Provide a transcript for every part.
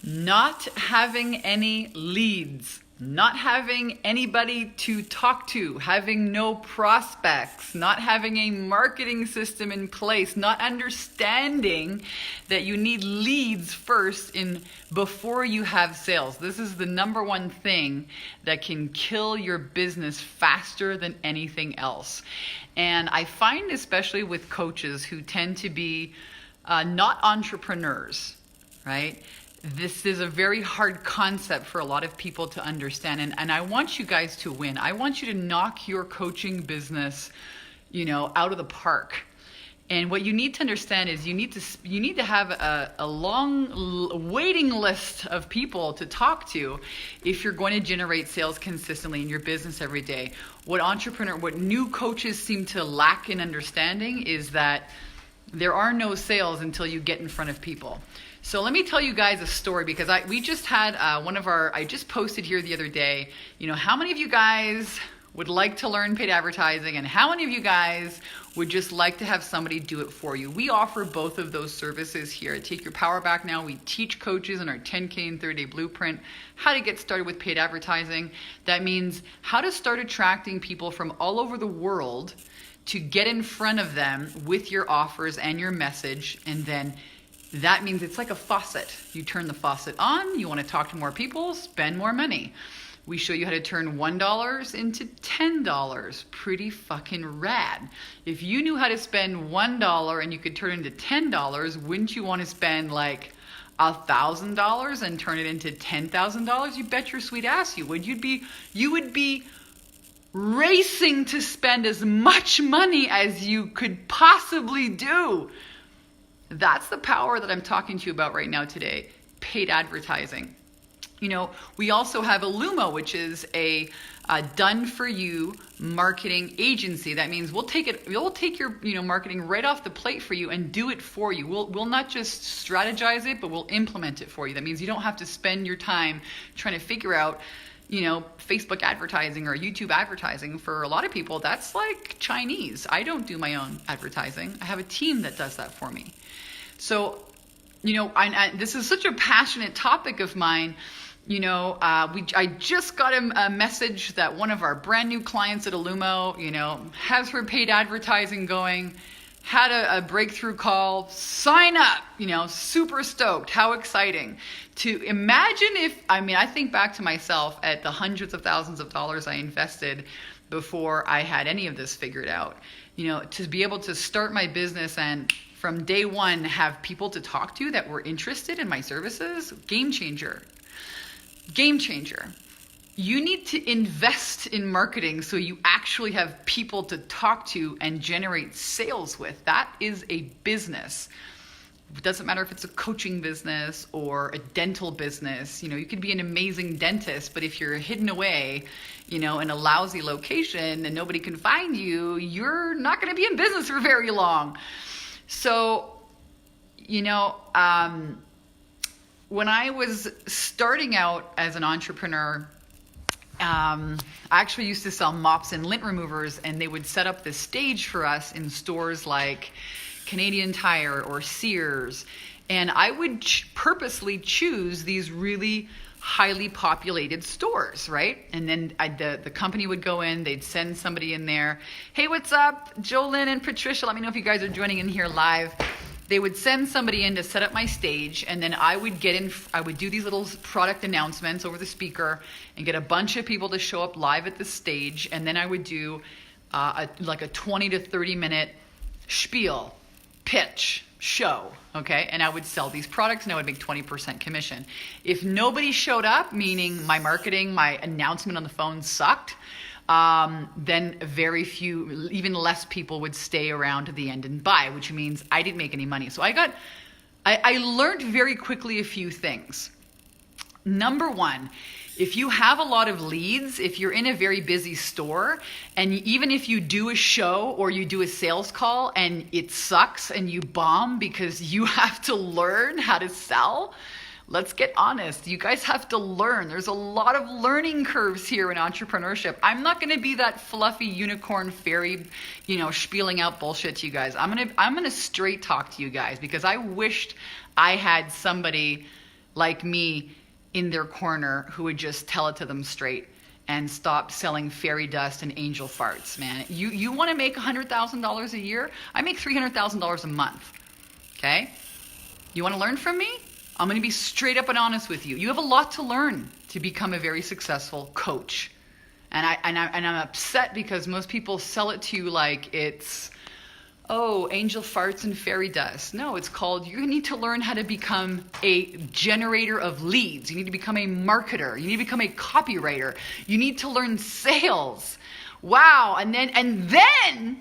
Not having any leads, not having anybody to talk to, having no prospects, not having a marketing system in place, not understanding that you need leads first before you have sales. This is the number one thing that can kill your business faster than anything else. And I find, especially with coaches who tend to be not entrepreneurs, right? This is a very hard concept for a lot of people to understand. And I want you guys to win. I want you to knock your coaching business, out of the park. And what you need to understand is you need to have a long waiting list of people to talk to if you're going to generate sales consistently in your business every day. What new coaches seem to lack in understanding is that there are no sales until you get in front of people. So let me tell you guys a story, because we just had I just posted here the other day, how many of you guys would like to learn paid advertising, and how many of you guys would just like to have somebody do it for you? We offer both of those services here at Take Your Power Back Now. We teach coaches in our 10K and 30-day blueprint how to get started with paid advertising. That means how to start attracting people from all over the world to get in front of them with your offers and your message. And then that means it's like a faucet. You turn the faucet on, you want to talk to more people, spend more money. We show you how to turn $1 into $10. Pretty fucking rad. If you knew how to spend $1 and you could turn it into $10, wouldn't you want to spend like $1,000 and turn it into $10,000? You bet your sweet ass you would. You would be racing to spend as much money as you could possibly do. That's the power that I'm talking to you about right now today, paid advertising. We also have Illuma, which is a done-for-you marketing agency. That means we'll take your marketing right off the plate for you and do it for you. We'll not just strategize it, but we'll implement it for you. That means you don't have to spend your time trying to figure out Facebook advertising or YouTube advertising. For a lot of people, that's like Chinese. I don't do my own advertising. I have a team that does that for me. So, this is such a passionate topic of mine. I just got a message that one of our brand new clients at Illuma, has her paid advertising going, had a breakthrough call, sign up, super stoked. How exciting. To imagine I think back to myself at the hundreds of thousands of dollars I invested before I had any of this figured out, to be able to start my business and from day one have people to talk to that were interested in my services. Game changer. You need to invest in marketing so you actually have people to talk to and generate sales with. That is a business. It doesn't matter if it's a coaching business or a dental business. You could be an amazing dentist, but if you're hidden away, in a lousy location and nobody can find you, you're not going to be in business for very long. So, when I was starting out as an entrepreneur, I actually used to sell mops and lint removers, and they would set up this stage for us in stores like Canadian Tire or Sears. And I would purposely choose these really highly populated stores, right? And then the company would go in, they'd send somebody in there. Hey, what's up? Jolyn and Patricia, let me know if you guys are joining in here live. They would send somebody in to set up my stage, and then I would do these little product announcements over the speaker and get a bunch of people to show up live at the stage, and then I would do a 20 to 30 minute spiel, pitch, show, okay? And I would sell these products and I would make 20% commission. If nobody showed up, meaning my marketing, my announcement on the phone sucked, then very few, even less people would stay around to the end and buy, which means I didn't make any money. So I learned very quickly a few things. Number one, if you have a lot of leads, if you're in a very busy store, and even if you do a show or you do a sales call and it sucks and you bomb because you have to learn how to sell, let's get honest. You guys have to learn. There's a lot of learning curves here in entrepreneurship. I'm not going to be that fluffy unicorn fairy, spieling out bullshit to you guys. I'm going to straight talk to you guys because I wished I had somebody like me in their corner who would just tell it to them straight and stop selling fairy dust and angel farts, man. You want to make $100,000 a year? I make $300,000 a month, okay? You want to learn from me? I'm going to be straight up and honest with you. You have a lot to learn to become a very successful coach. And I'm upset because most people sell it to you like it's, oh, angel farts and fairy dust. No, it's called, you need to learn how to become a generator of leads. You need to become a marketer. You need to become a copywriter. You need to learn sales. Wow. And then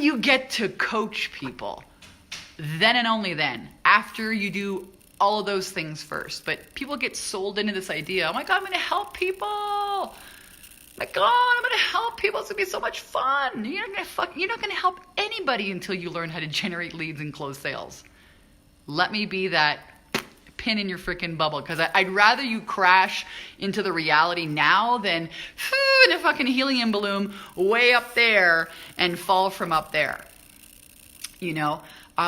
you get to coach people. Then and only then, after you do all of those things first. But people get sold into this idea, oh my God, I'm going to help people. My God, I'm going to help people. It's going to be so much fun. You're not going to help anybody until you learn how to generate leads and close sales. Let me be that pin in your freaking bubble, because I'd rather you crash into the reality now than in a fucking helium balloon way up there and fall from up there. You know,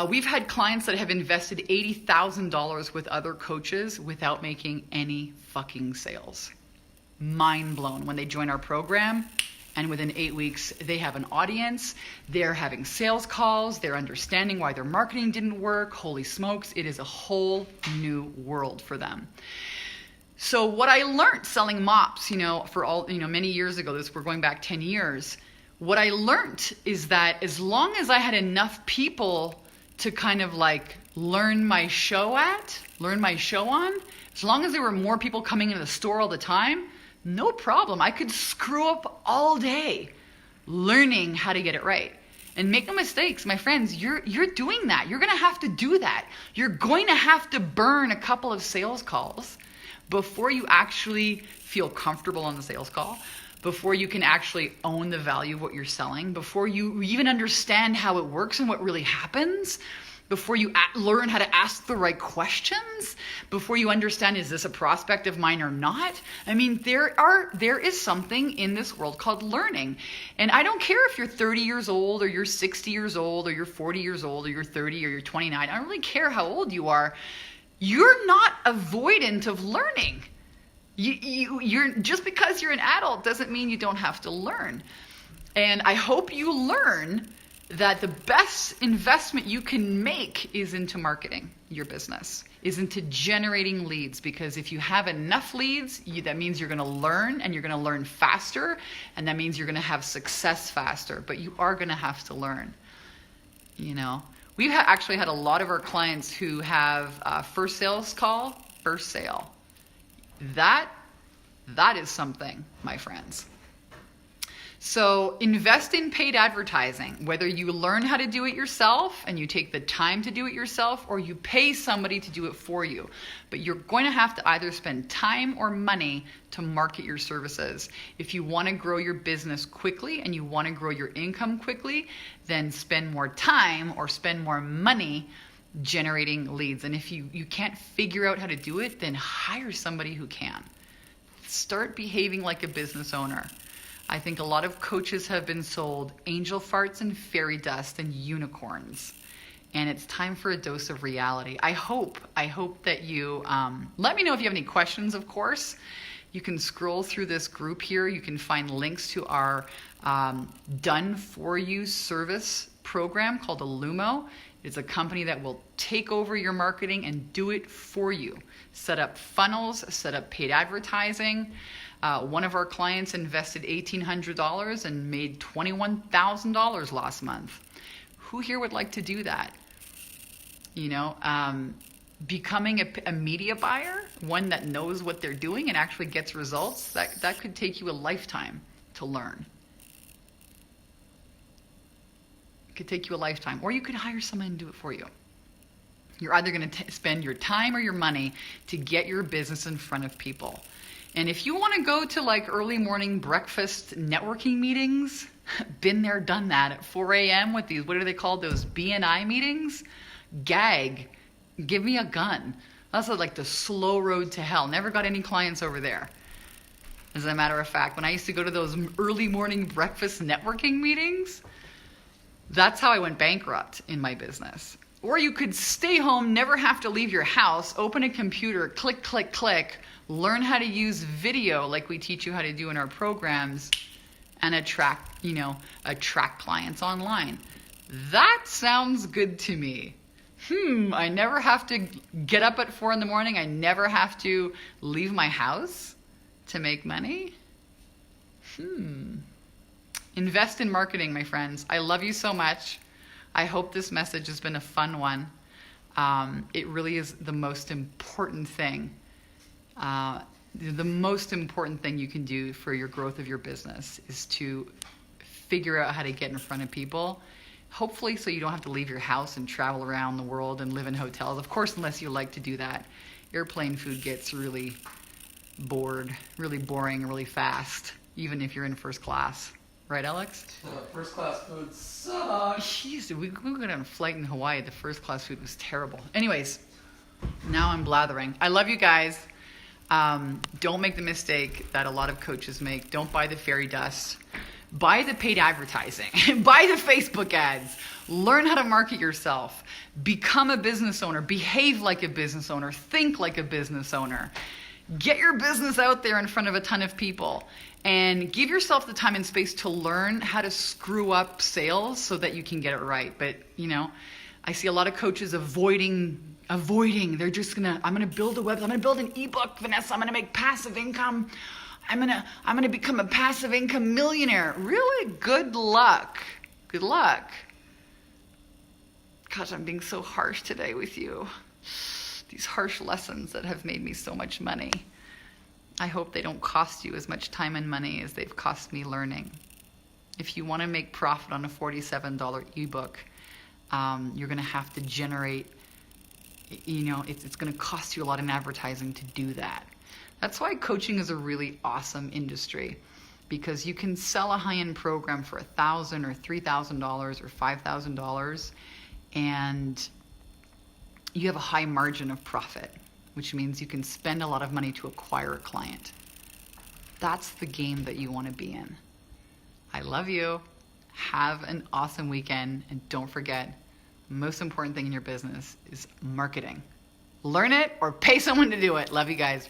we've had clients that have invested $80,000 with other coaches without making any fucking sales. Mind blown when they join our program, and within 8 weeks they have an audience, they're having sales calls, they're understanding why their marketing didn't work. Holy smokes, it is a whole new world for them. So what I learned selling mops, for all, many years ago, we're going back 10 years, what I learned is that as long as I had enough people to kind of like learn my show on, as long as there were more people coming into the store all the time, no problem. I could screw up all day learning how to get it right. And make no mistakes, my friends, you're doing that. You're going to have to do that. You're going to have to burn a couple of sales calls before you actually feel comfortable on the sales call, before you can actually own the value of what you're selling, before you even understand how it works and what really happens, before you learn how to ask the right questions, before you understand, is this a prospect of mine or not? I mean, there is something in this world called learning. And I don't care if you're 30 years old or you're 60 years old or you're 40 years old or you're 30 or you're 29. I don't really care how old you are. You're not avoidant of learning. You're just because you're an adult doesn't mean you don't have to learn. And I hope you learn that the best investment you can make is into marketing your business, is into generating leads. Because if you have enough leads, that means you're going to learn, and you're going to learn faster, and that means you're going to have success faster. But you are going to have to learn. We've actually had a lot of our clients who have first sales call, first sale. That is something, my friends. So invest in paid advertising, whether you learn how to do it yourself and you take the time to do it yourself, or you pay somebody to do it for you. But you're going to have to either spend time or money to market your services. If you want to grow your business quickly and you want to grow your income quickly, then spend more time or spend more money generating leads. And if you can't figure out how to do it, then hire somebody who can. Start behaving like a business owner. I think a lot of coaches have been sold angel farts and fairy dust and unicorns. And it's time for a dose of reality. I hope that you, let me know if you have any questions, of course. You can scroll through this group here. You can find links to our done for you service program called Illumo. It's a company that will take over your marketing and do it for you. Set up funnels, set up paid advertising. One of our clients invested $1,800 and made $21,000 last month. Who here would like to do that? Becoming a media buyer, one that knows what they're doing and actually gets results, that could take you a lifetime to learn. It could take you a lifetime, or you could hire someone to do it for you. You're either going to spend your time or your money to get your business in front of people. And if you want to go to like early morning breakfast networking meetings, been there, done that at 4 a.m. with these, what are they called? Those BNI meetings? Gag. Give me a gun. That's like the slow road to hell. Never got any clients over there. As a matter of fact, when I used to go to those early morning breakfast networking meetings, that's how I went bankrupt in my business. Or you could stay home, never have to leave your house, open a computer, click, click, click, learn how to use video like we teach you how to do in our programs, and attract clients online. That sounds good to me. I never have to get up at 4 a.m. I never have to leave my house to make money. Invest in marketing, my friends. I love you so much. I hope this message has been a fun one. It really is the most important thing. The most important thing you can do for your growth of your business is to figure out how to get in front of people. Hopefully so you don't have to leave your house and travel around the world and live in hotels. Of course, unless you like to do that. Airplane food gets really boring, really fast, even if you're in first class. Right, Alex? First class food sucks. Jeez, we got on a flight in Hawaii. The first class food was terrible. Anyways, now I'm blathering. I love you guys. Don't make the mistake that a lot of coaches make. Don't buy the fairy dust. Buy the paid advertising. Buy the Facebook ads. Learn how to market yourself. Become a business owner. Behave like a business owner. Think like a business owner. Get your business out there in front of a ton of people. And give yourself the time and space to learn how to screw up sales so that you can get it right. But, I see a lot of coaches avoiding. They're just I'm gonna build a website. I'm gonna build an ebook, Vanessa. I'm gonna make passive income. I'm gonna become a passive income millionaire. Really? Good luck. Good luck. Gosh, I'm being so harsh today with you. These harsh lessons that have made me so much money. I hope they don't cost you as much time and money as they've cost me learning. If you want to make profit on a $47 ebook, you're going to have to generate, it's going to cost you a lot in advertising to do that. That's why coaching is a really awesome industry, because you can sell a high-end program for $1,000 or $3,000 or $5,000, and you have a high margin of profit, which means you can spend a lot of money to acquire a client. That's the game that you want to be in. I love you. Have an awesome weekend. And don't forget, the most important thing in your business is marketing. Learn it or pay someone to do it. Love you guys.